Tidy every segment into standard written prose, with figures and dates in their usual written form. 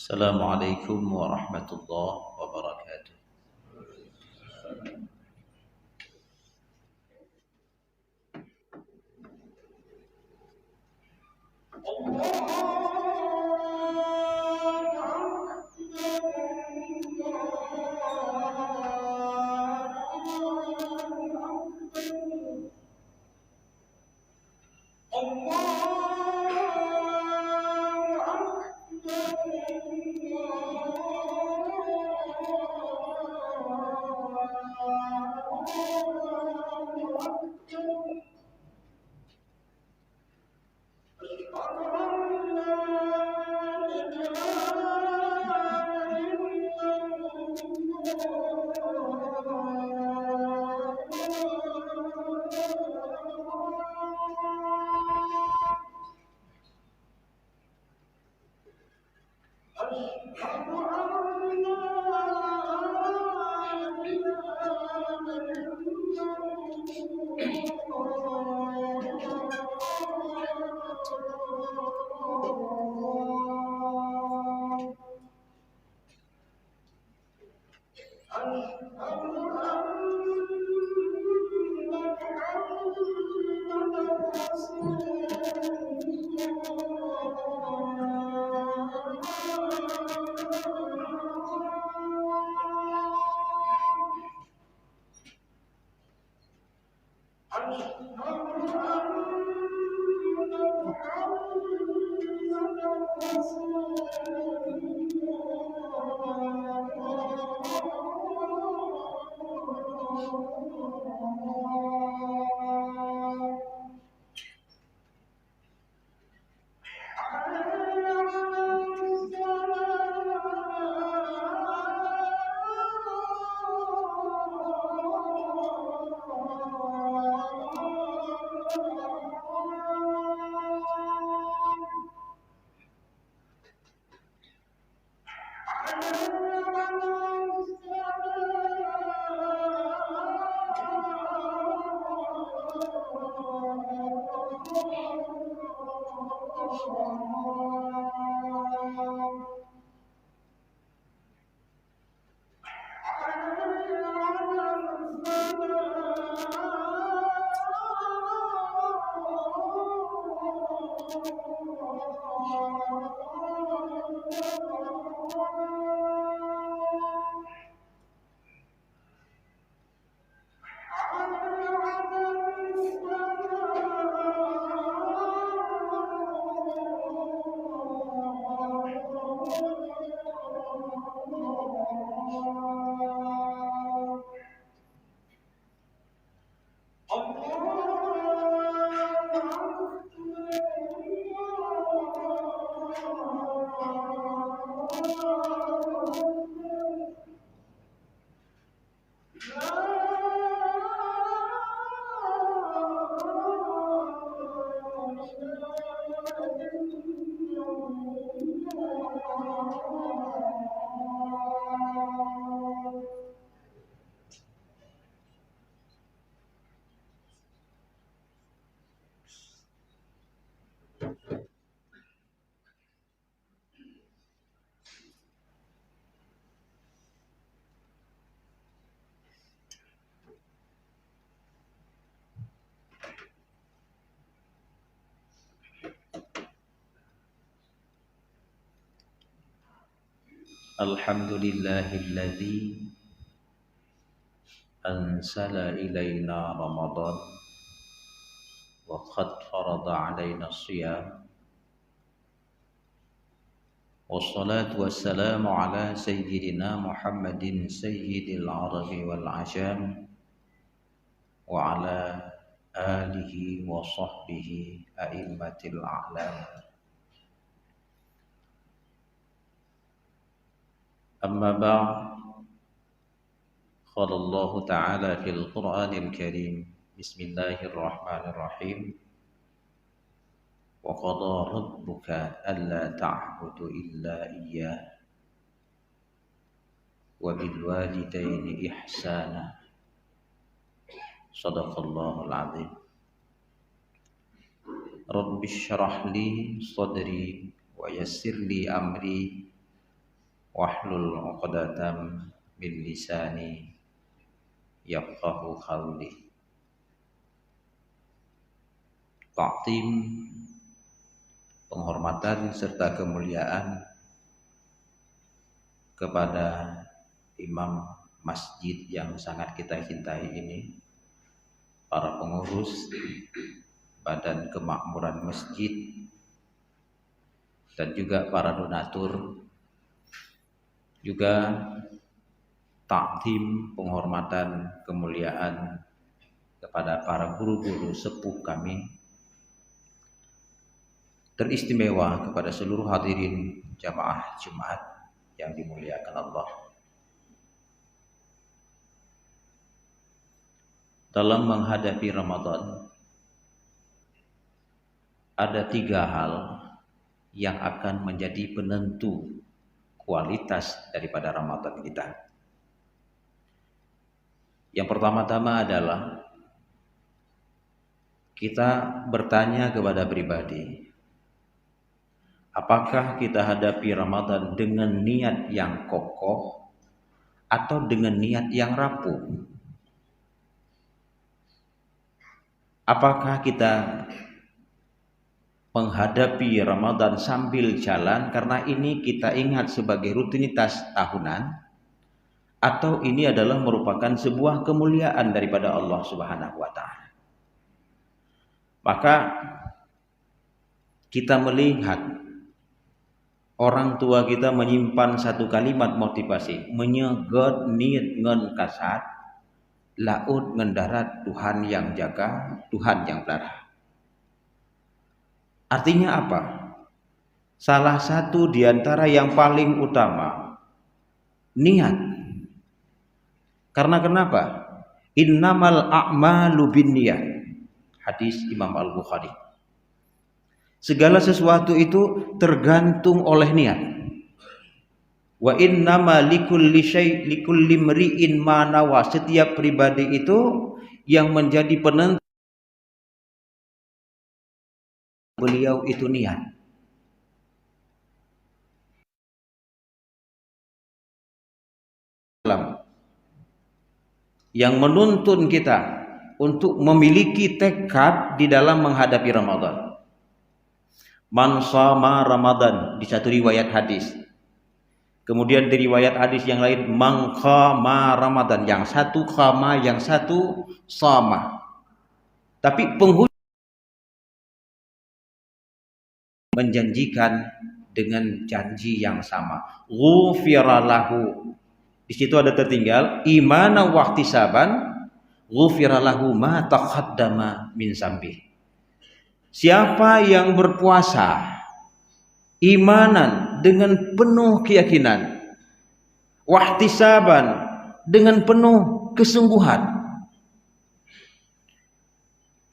Assalamualaikum warahmatullahi wabarakatuh. Alhamdulillahilladzi ansala ilaina Ramadan wa qad farada alaina siyam. Wassalatu wassalamu ala sayyidina Muhammadin sayyidil arabi wal ajam wa ala alihi wa sahbihi a'immatil a'lam. Amma ba'd. Qala Allah Ta'ala fil Qur'anil Karim. Bismillahirrahmanirrahim. Wa qada rabbuka alla ta'budu illa iyyah wa bil walidaini ihsana. Shadaqallahul azim. Rabbi shrah li sadri wa yassir li amri wahlul 'uqdatam min lisani yafqahu qawli. Ta'zim, penghormatan serta kemuliaan kepada imam masjid yang sangat kita cintai ini, para pengurus Badan Kemakmuran Masjid, dan juga para donatur. Juga ta'zim, penghormatan, kemuliaan kepada para guru-guru sepuh kami, teristimewa kepada seluruh hadirin jamaah Jumat yang dimuliakan Allah. Dalam menghadapi Ramadan, ada 3 hal yang akan menjadi penentu kualitas daripada Ramadan kita. Yang pertama-tama adalah kita bertanya kepada pribadi, apakah kita hadapi Ramadan dengan niat yang kokoh atau dengan niat yang rapuh? Apakah kita menghadapi Ramadan sambil jalan karena ini kita ingat sebagai rutinitas tahunan, atau ini adalah merupakan sebuah kemuliaan daripada Allah Subhanahu wa taala? Maka kita melihat orang tua kita menyimpan satu kalimat motivasi, menyegot niat ngen kasat laut ngendarat, Tuhan yang jaga, Tuhan yang pelihara. Artinya apa? Salah satu di antara yang paling utama, niat. Karena kenapa? Innamal a'malu binniyat. Hadis Imam Al-Bukhari. Segala sesuatu itu tergantung oleh niat. Wa innama likulli mri'in ma nawa. Setiap pribadi itu yang menjadi penentu beliau itu niat. Yang menuntun kita untuk memiliki tekad di dalam menghadapi Ramadan. Man shama Ramadan di satu riwayat hadis. Kemudian di riwayat hadis yang lain man qama Ramadan, yang satu qama, yang satu shama. Tapi penghujung menjanjikan dengan janji yang sama. Ghufira lahu. Di situ ada tertinggal imana wahtisaban, ghufira lahu ma taqaddama min zambi. Siapa yang berpuasa imanan dengan penuh keyakinan, wahtisaban dengan penuh kesungguhan.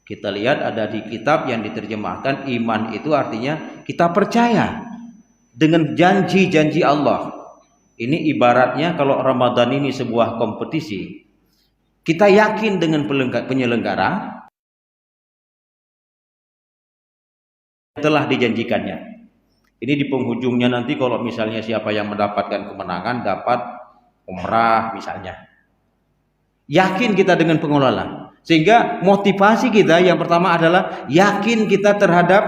Kita lihat ada di kitab yang diterjemahkan, iman itu artinya kita percaya dengan janji-janji Allah. Ini ibaratnya kalau Ramadan ini sebuah kompetisi, kita yakin dengan penyelenggara telah dijanjikannya. Ini di penghujungnya nanti kalau misalnya siapa yang mendapatkan kemenangan dapat umrah misalnya. Yakin kita dengan pengelola. Sehingga motivasi kita yang pertama adalah yakin kita terhadap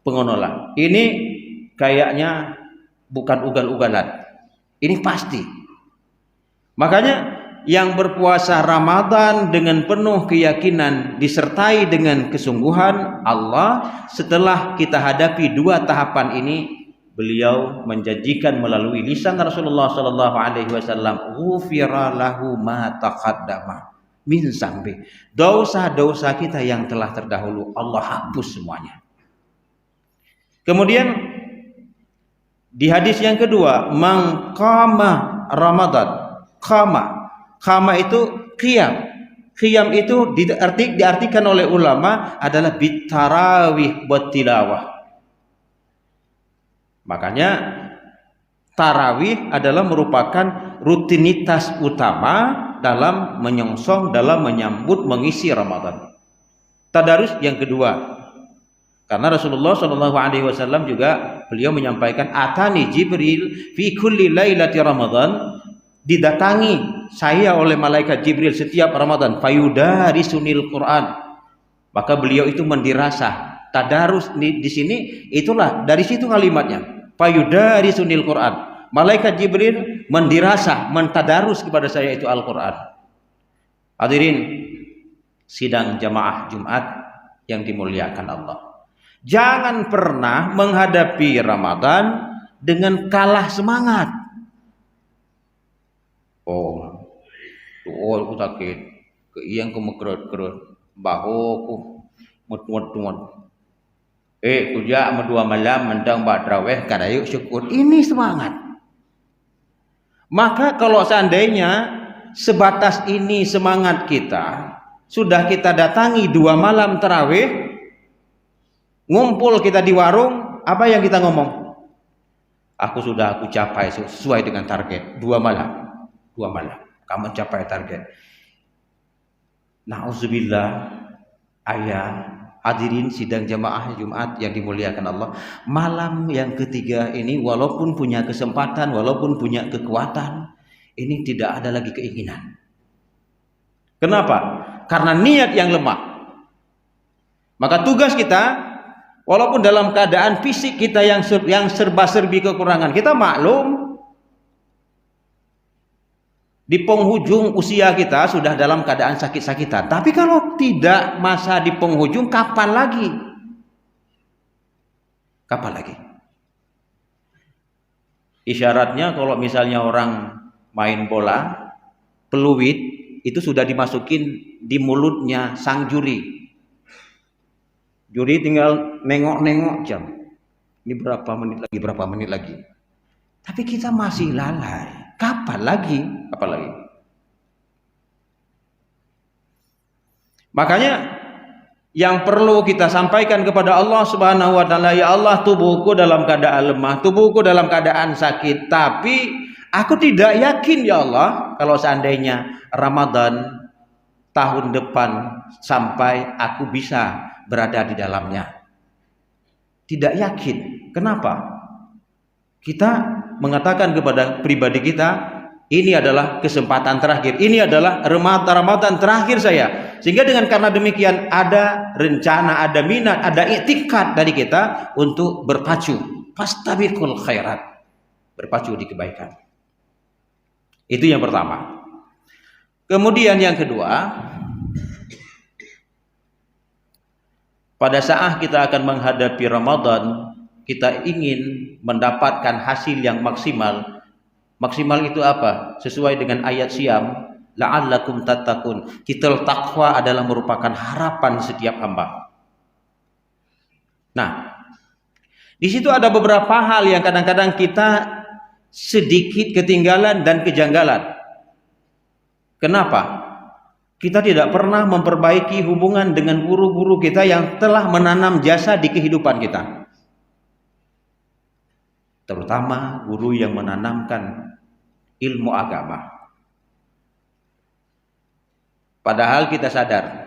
pengelola. Ini kayaknya bukan ugal-ugalan. Ini pasti. Makanya yang berpuasa Ramadan dengan penuh keyakinan disertai dengan kesungguhan, Allah setelah kita hadapi 2 tahapan ini, beliau menjanjikan melalui lisan Rasulullah sallallahu alaihi wasallam, ghufira lahu ma taqaddama min zambi. Dosa-dosa kita yang telah terdahulu Allah hapus semuanya. Kemudian di hadis yang kedua, man qama Ramadan. Qama itu qiyam. Qiyam itu diartikan oleh ulama adalah bitarawih wa tilawah. Makanya tarawih adalah merupakan rutinitas utama dalam menyongsong, dalam menyambut, mengisi Ramadan. Tadarus yang kedua, Karena Rasulullah Shallallahu Alaihi Wasallam juga beliau menyampaikan, atani Jibril fi kulli lailati Ramadan, didatangi saya oleh malaikat Jibril setiap Ramadan, fayudarisunil Quran, maka beliau itu mendirasah, tadarus di sini itulah dari situ kalimatnya, fayudarisunil Quran, malaikat Jibril mendirasah, mentadarus kepada saya itu Al-Quran. Hadirin sidang jamaah Jumat yang dimuliakan Allah, jangan pernah menghadapi Ramadan dengan kalah semangat. Oh, aku sakit, keiyang kemekerut-kerut, bahuku mut-mut-mut. Kuja medua malam mendang badraweh kadayuk syukur. Ini semangat. Maka kalau seandainya sebatas ini semangat kita, sudah kita datangi 2 malam tarawih, ngumpul kita di warung, apa yang kita ngomong? Aku capai sesuai dengan target 2 malam. 2 malam kamu capai target. Nauzubillah. Ayah hadirin sidang jamaah Jumat yang dimuliakan Allah, malam yang ketiga ini walaupun punya kesempatan, walaupun punya kekuatan, ini tidak ada lagi keinginan. Kenapa? Karena niat yang lemah. Maka tugas kita, walaupun dalam keadaan fisik kita yang serba-serbi kekurangan, kita maklum di penghujung usia kita sudah dalam keadaan sakit-sakitan. Tapi kalau tidak masa di penghujung, kapan lagi? Kapan lagi? Isyaratnya kalau misalnya orang main bola, peluit itu sudah dimasukin di mulutnya sang juri. Juri tinggal nengok-nengok jam. Ini berapa menit lagi. Tapi kita masih lalai. Kapan lagi? Kapan lagi? Makanya yang perlu kita sampaikan kepada Allah Subhanahu wa taala, ya Allah, tubuhku dalam keadaan lemah, tubuhku dalam keadaan sakit, tapi aku tidak yakin ya Allah kalau seandainya Ramadan tahun depan sampai aku bisa berada di dalamnya. Tidak yakin. Kenapa? Kita mengatakan kepada pribadi kita, ini adalah kesempatan terakhir, ini adalah Ramadan terakhir saya. Sehingga karena demikian ada rencana, ada minat, ada iktikad dari kita untuk berpacu, fastabiqul khairat, berpacu di kebaikan. Itu yang pertama. Kemudian yang kedua, pada saat kita akan menghadapi Ramadan, kita ingin mendapatkan hasil yang maksimal. Maksimal itu apa? Sesuai dengan ayat Syam, la'allakum tattaqun. Titel takwa adalah merupakan harapan setiap hamba. Nah, di situ ada beberapa hal yang kadang-kadang kita sedikit ketinggalan dan kejanggalan. Kenapa? Kita tidak pernah memperbaiki hubungan dengan guru-guru kita yang telah menanam jasa di kehidupan kita. Terutama guru yang menanamkan ilmu agama. Padahal kita sadar,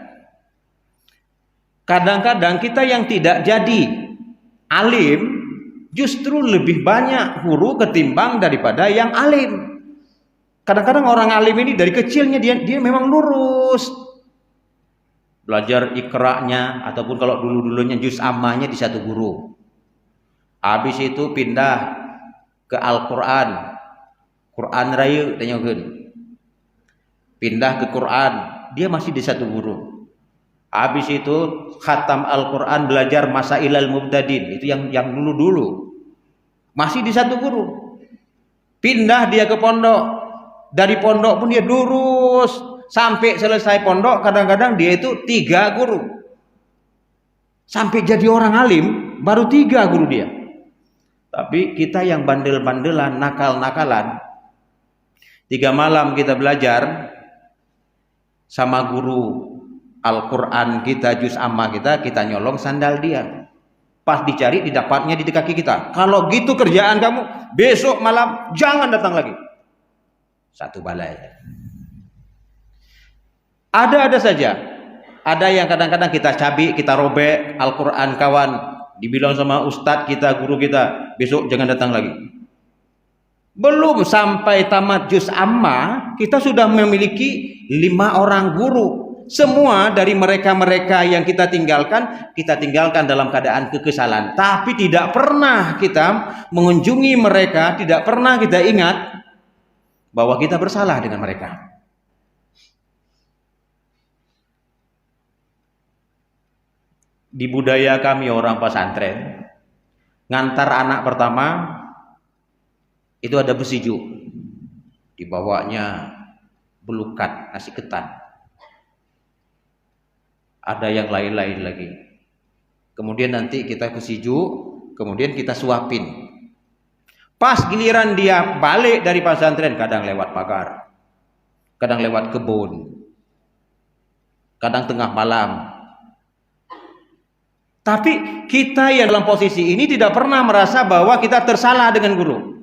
kadang-kadang kita yang tidak jadi alim justru lebih banyak guru ketimbang daripada yang alim. Kadang-kadang orang alim ini dari kecilnya dia memang lurus, belajar ikra'nya ataupun kalau dulu-dulunya juz ammahnya di satu guru. Habis itu pindah ke Al-Quran, Quran Raya tanyakan, pindah ke Quran, dia masih di satu guru. Habis itu khatam Al-Quran, belajar Masailal Mubtadin, itu yang dulu-dulu, masih di satu guru. Pindah dia ke pondok, dari pondok pun dia lurus sampai selesai pondok. Kadang-kadang dia itu 3 guru, sampai jadi orang alim baru 3 guru dia. Tapi kita yang bandel-bandelan, nakal-nakalan, 3 malam kita belajar sama guru Al-Quran kita, juz ammah kita nyolong sandal dia. Pas dicari, didapatnya di kaki kita. Kalau gitu kerjaan kamu, besok malam jangan datang lagi. Satu balai. Ada saja. Ada yang kadang-kadang kita cabik, kita robek Al-Quran kawan, dibilang sama ustadz kita, guru kita, besok jangan datang lagi. Belum sampai tamat juz amma, kita sudah memiliki 5 orang guru. Semua dari mereka-mereka yang kita tinggalkan dalam keadaan kekesalan. Tapi tidak pernah kita mengunjungi mereka, tidak pernah kita ingat bahwa kita bersalah dengan mereka. Di budaya kami orang pesantren, ngantar anak pertama itu ada besijuk, dibawanya belukat, nasi ketan, ada yang lain-lain lagi. Kemudian nanti kita besijuk, kemudian kita suapin. Pas giliran dia balik dari pesantren, kadang lewat pagar, kadang lewat kebun, kadang tengah malam. Tapi kita yang dalam posisi ini tidak pernah merasa bahwa kita tersalah dengan guru.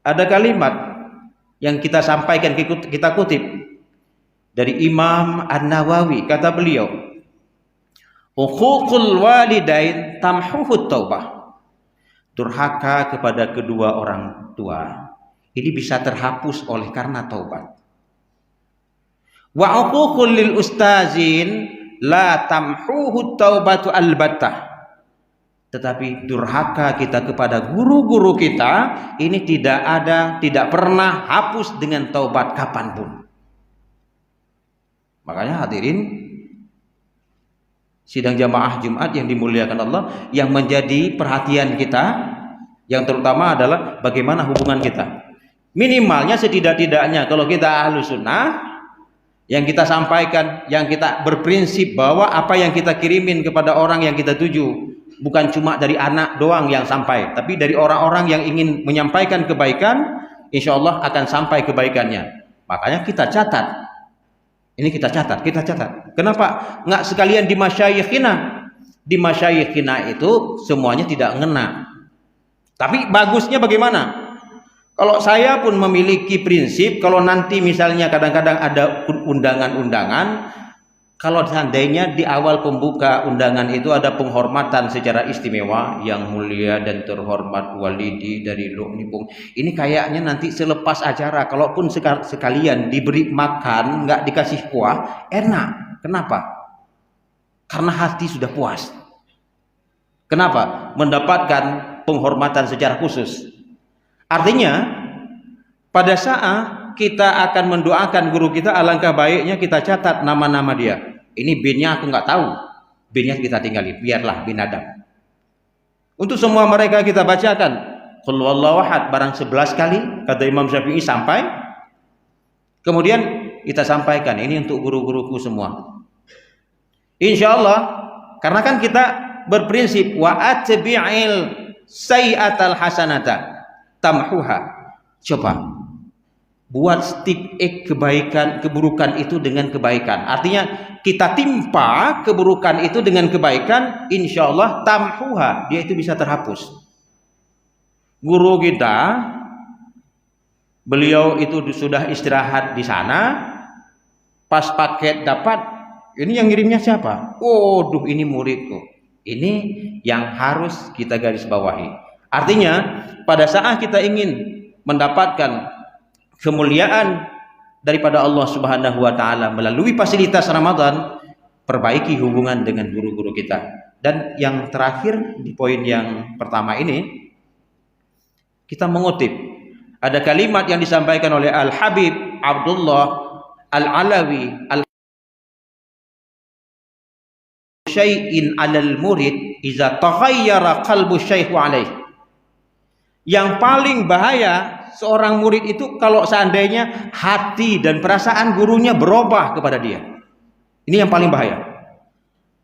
Ada kalimat yang kita sampaikan, kita kutip dari Imam An-Nawawi, kata beliau, "Uququl walidain tamhuhut taubah." Durhaka kepada kedua orang tua ini bisa terhapus oleh karena taubat. Wa uququl lil ustazin la tamhuhu taubatu albattah. Tetapi durhaka kita kepada guru-guru kita ini tidak pernah hapus dengan taubat kapanpun. Makanya hadirin sidang jamaah Jumat yang dimuliakan Allah, yang menjadi perhatian kita yang terutama adalah bagaimana hubungan kita. Minimalnya setidak-tidaknya kalau kita Ahlus Sunnah, yang kita sampaikan, yang kita berprinsip bahwa apa yang kita kirimin kepada orang yang kita tuju bukan cuma dari anak doang yang sampai, tapi dari orang-orang yang ingin menyampaikan kebaikan, insya Allah akan sampai kebaikannya. Makanya kita catat. Ini kita catat. Kenapa nggak sekalian di masyayikhina? Di masyayikhina itu semuanya tidak ngena. Tapi bagusnya bagaimana? Kalau saya pun memiliki prinsip, kalau nanti misalnya kadang-kadang ada undangan-undangan, kalau seandainya di awal pembuka undangan itu ada penghormatan secara istimewa, yang mulia dan terhormat walidi dari Lu'nibung, ini kayaknya nanti selepas acara, kalaupun sekalian diberi makan, nggak dikasih kuah, enak. Kenapa? Karena hati sudah puas. Kenapa? Mendapatkan penghormatan secara khusus. Artinya pada saat kita akan mendoakan guru kita, alangkah baiknya kita catat nama-nama dia. Ini binnya aku nggak tahu, binnya kita tinggalin, biarlah bin Adam. Untuk semua mereka kita bacakan Qul huwallahu ahad barang 11 kali, kata Imam Syafi'i sampai. Kemudian kita sampaikan ini untuk guru-guruku semua. Insya Allah, karena kan kita berprinsip wa atbi'il sayyi'atal hasanata tamhuha. Coba buat stick kebaikan, keburukan itu dengan kebaikan. Artinya kita timpa keburukan itu dengan kebaikan, insya Allah tamhuha, dia itu bisa terhapus. Guru kita, beliau itu sudah istirahat di sana, pas paket dapat, ini yang ngirimnya siapa? Waduh, ini muridku. Ini yang harus kita garis bawahi. Artinya pada saat kita ingin mendapatkan kemuliaan daripada Allah Subhanahu wa taala melalui fasilitas Ramadan, perbaiki hubungan dengan guru-guru kita. Dan yang terakhir di poin yang pertama ini, kita mengutip ada kalimat yang disampaikan oleh Al-Habib Abdullah Al-Alawi, syai'in 'alal murid iza taghayyara qalbu syaikhu 'alaihi. Yang paling bahaya seorang murid itu kalau seandainya hati dan perasaan gurunya berubah kepada dia. Ini yang paling bahaya.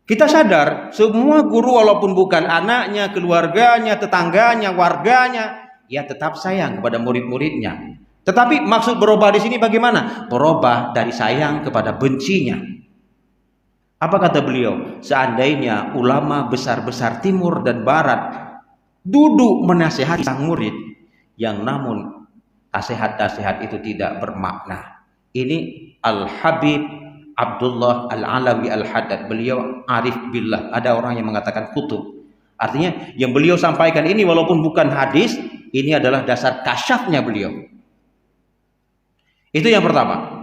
Kita sadar semua guru walaupun bukan anaknya, keluarganya, tetangganya, warganya, ya tetap sayang kepada murid-muridnya. Tetapi maksud berubah di sini bagaimana? Berubah dari sayang kepada bencinya. Apa kata beliau? Seandainya ulama besar-besar timur dan barat duduk menasihati sang murid, yang namun nasihat-nasihat itu tidak bermakna. Ini Al-Habib Abdullah Al-Alawi Al-Haddad. Beliau arif billah. Ada orang yang mengatakan kutub. Artinya yang beliau sampaikan ini walaupun bukan hadis, ini adalah dasar kasyafnya beliau. Itu yang pertama.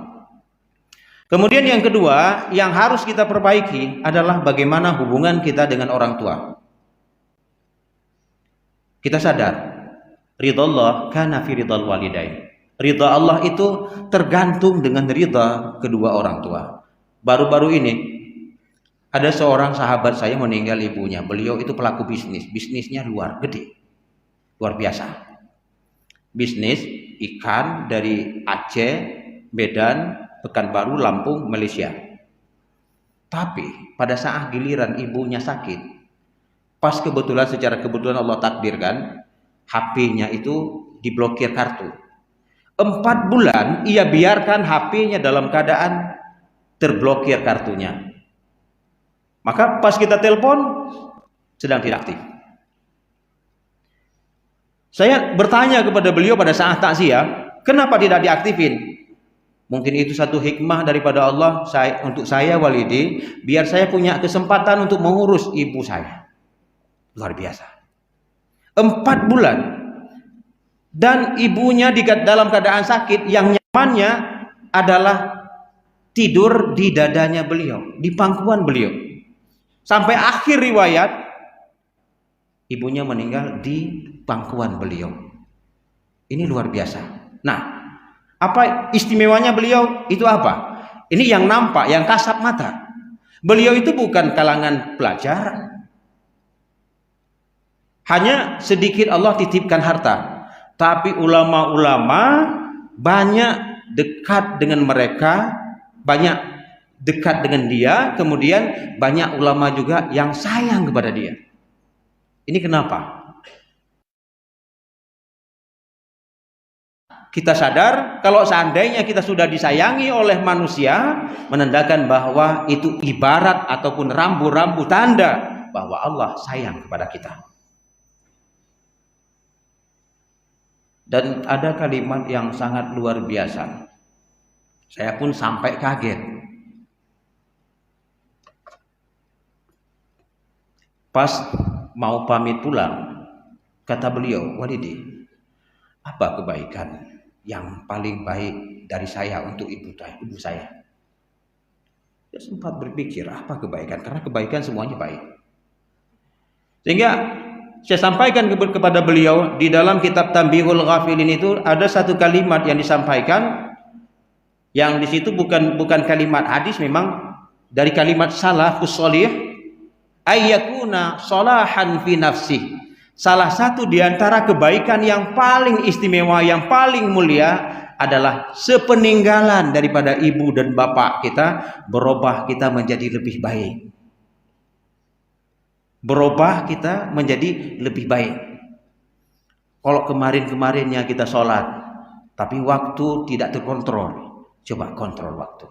Kemudian yang kedua, yang harus kita perbaiki adalah bagaimana hubungan kita dengan orang tua. Kita sadar, ridha Allah kana fi ridhal walidain. Ridha Allah itu tergantung dengan ridha kedua orang tua. Baru-baru ini ada seorang sahabat saya meninggal ibunya. Beliau itu pelaku bisnis. Bisnisnya gede. Luar biasa. Bisnis ikan dari Aceh, Medan, Pekanbaru, Lampung, Malaysia. Tapi pada saat giliran ibunya sakit, pas kebetulan secara kebetulan Allah takdirkan, HP-nya itu diblokir kartu. 4 bulan ia biarkan HP-nya dalam keadaan terblokir kartunya. Maka pas kita telepon sedang tidak aktif. Saya bertanya kepada beliau pada saat takziah, kenapa tidak diaktifin? Mungkin itu satu hikmah daripada Allah untuk saya Walidi, biar saya punya kesempatan untuk mengurus ibu saya. Luar biasa. 4 bulan. Dan ibunya dalam keadaan sakit, yang nyamannya adalah tidur di dadanya beliau, di pangkuan beliau. Sampai akhir riwayat, ibunya meninggal di pangkuan beliau. Ini luar biasa. Nah, apa istimewanya beliau? Itu apa? Ini yang nampak, yang kasat mata. Beliau itu bukan kalangan pelajar. Hanya sedikit Allah titipkan harta. Tapi ulama-ulama banyak dekat dengan mereka, banyak dekat dengan dia, kemudian banyak ulama juga yang sayang kepada dia. Ini kenapa? Kita sadar kalau seandainya kita sudah disayangi oleh manusia, menandakan bahwa itu ibarat ataupun rambu-rambu tanda bahwa Allah sayang kepada kita. Dan ada kalimat yang sangat luar biasa. Saya pun sampai kaget. Pas mau pamit pulang, kata beliau, Walidi, apa kebaikan yang paling baik dari saya untuk ibu saya? Dia sempat berpikir, apa kebaikan? Karena kebaikan semuanya baik. Sehingga saya sampaikan kepada beliau, di dalam kitab Tanbihul Ghafilin itu ada satu kalimat yang disampaikan, yang di situ bukan kalimat hadis, memang dari kalimat salafus sholih, ayyakuna sholahan fi nafsih. Salah satu di antara kebaikan yang paling istimewa, yang paling mulia adalah sepeninggalan daripada ibu dan bapak kita, berubah kita menjadi lebih baik. Berubah kita menjadi lebih baik. Kalau kemarin-kemarinnya kita sholat, tapi waktu tidak terkontrol, coba kontrol waktu.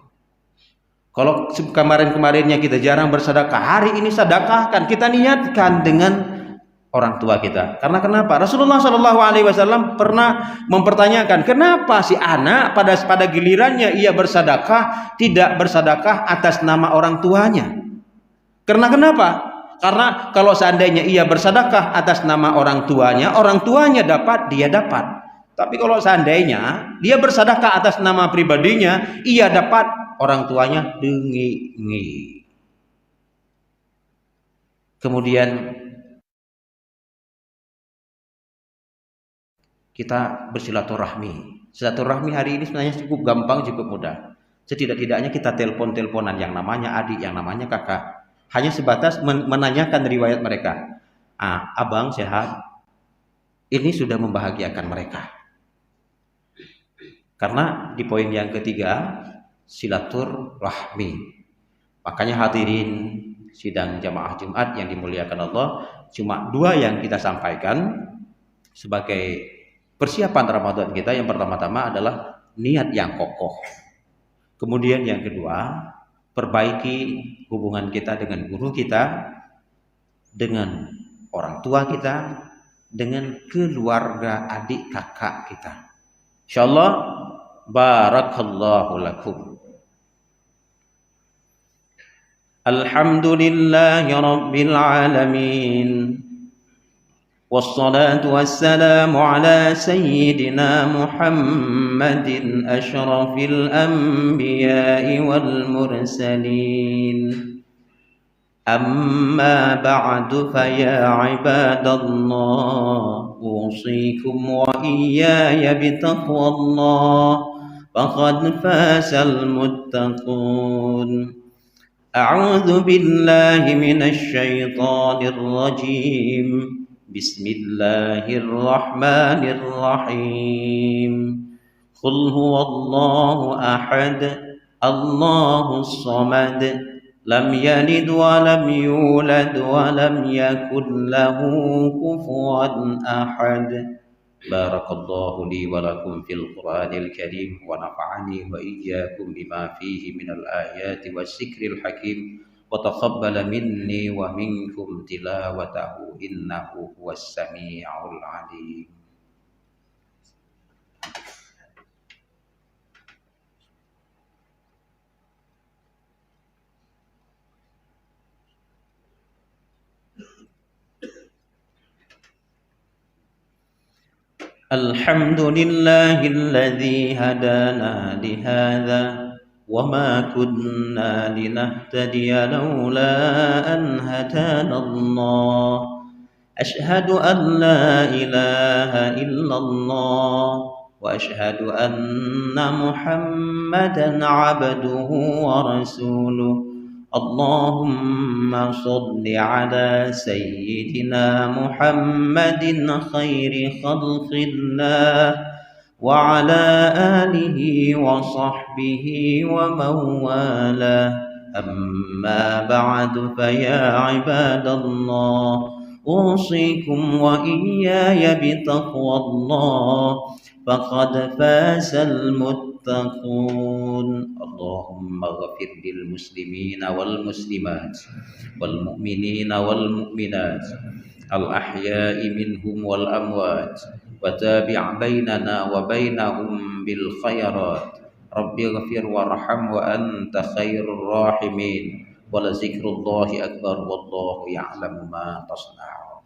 Kalau kemarin-kemarinnya kita jarang bersedekah, hari ini sedekahkan, kita niatkan dengan orang tua kita. Karena kenapa? Rasulullah SAW pernah mempertanyakan, kenapa si anak pada gilirannya ia bersedekah tidak bersedekah atas nama orang tuanya? Karena kenapa? Karena kalau seandainya ia bersedekah atas nama orang tuanya dapat, dia dapat. Tapi kalau seandainya dia bersedekah atas nama pribadinya, ia dapat, orang tuanya dengi. Kemudian kita bersilaturahmi. Silaturahmi hari ini sebenarnya cukup gampang, cukup mudah. Setidak-tidaknya kita telepon-teleponan, yang namanya adik, yang namanya kakak. Hanya sebatas menanyakan riwayat mereka. Abang sehat. Ini sudah membahagiakan mereka. Karena di poin yang ketiga, silaturahmi. Makanya hadirin sidang jamaah Jumat yang dimuliakan Allah, cuma 2 yang kita sampaikan sebagai persiapan Ramadan kita. Yang pertama-tama adalah niat yang kokoh. Kemudian yang kedua, perbaiki hubungan kita dengan guru kita, dengan orang tua kita, dengan keluarga adik kakak kita. Insyaallah, barakallahu lakum. الحمد لله رب العالمين، والصلاة والسلام على سيدنا محمد أشرف الأنبياء والمرسلين. أما بعد، فيا عباد الله، أوصيكم وإياي بتقوى الله، فقد فاز المتقون. أعوذ بالله من الشيطان الرجيم. بسم الله الرحمن الرحيم. قل هو الله أحد الله الصمد لم يلد ولم يولد ولم يكن له كفوا أحد. بارك الله لي ولكم في القرآن الكريم، ونفعني وإياكم بما فيه من الآيات والذكر الحكيم، وتقبل مني ومنكم تلاوته إنه هو السميع العليم. الحمد لله الذي هدانا لهذا، وما كنا لنهتدي لولا أن هدانا الله. أشهد أن لا إله إلا الله، وأشهد أن محمدا عبده ورسوله. اللهم صل على سيدنا محمد خير خلق الله، وعلى آله وصحبه ومن والاه. أما بعد، فيا عباد الله، أوصيكم وإياي بتقوى الله، فقد فاز المتقون. اللهم اغفر للمسلمين والمسلمات والمؤمنين والمؤمنات الأحياء منهم والأموات، وتابع بيننا وبينهم بالخيرات. رب اغفر وارحم وأنت خير الراحمين، ولذكر الله أكبر والله يعلم ما تصنعون.